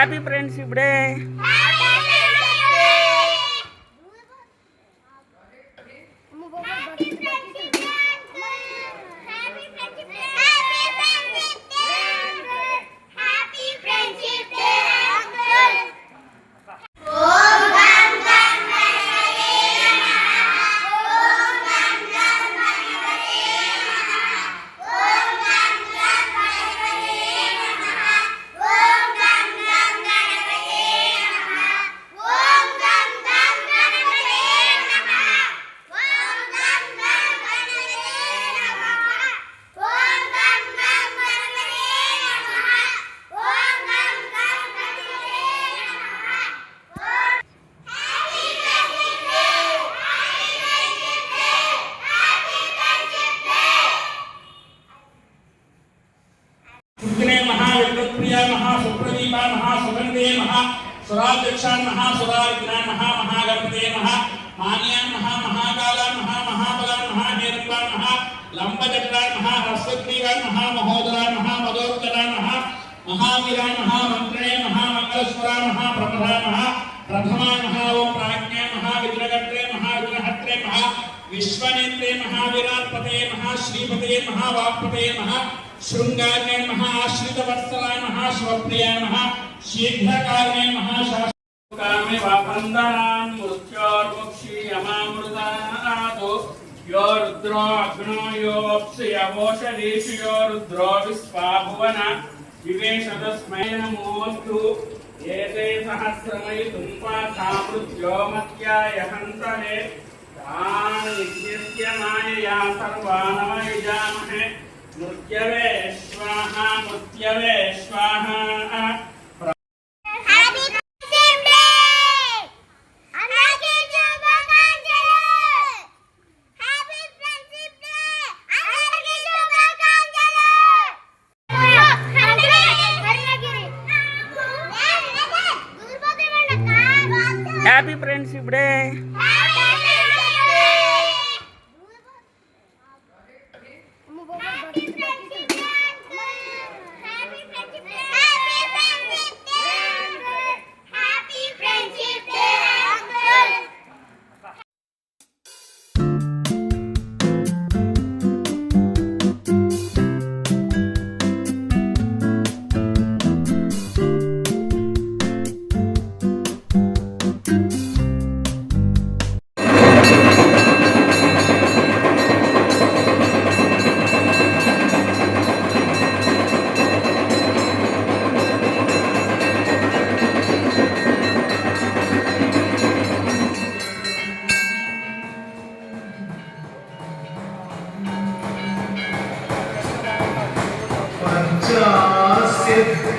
Happy friendship day. महाविष्णुप्रिया महासुप्रदीपा महासुगंधे महासुराध्यक्षान् महासुराज्ञान् महागणपते मान्यान् महाकालान् महाबलान् महाहेरङ्गान् लंबचक्रान् महाहस्तग्रीवान् महामहोदरान् महामदोत्तरान् महावीरान् महामन्त्रे महामङ्गलस्वरान् महाप्रभरान् प्रथमान् ओं प्राज्ञा महाविघ्नकर्त्रे महाविघ्नहर्त्रे विश्वनेत्रे महाविराट्पते महाश्रीपते महावाक्पते शृंगारे महाश्रितवत्सलाय महाशिवप्रियाय शीघ्रकार्ये महाशास्त्रकामे वन्दनान् मृत्योर्मुक्षीयमामृतानादो यो रुद्रो अग्नो योऽप्सुयवोषधीषु यो रुद्रो विश्वा भुवन विवेशतस्मै नमोऽस्तु एते सहस्रमयितुं पाथा मृत्यो मत्याय हन्तरे तान् नित्यस्य मायया सर्वानवयुजामहे मृत्यवे स्वाहा मृत्यवे स्वाहा. Happy friendship day.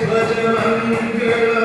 ध्वजमंगल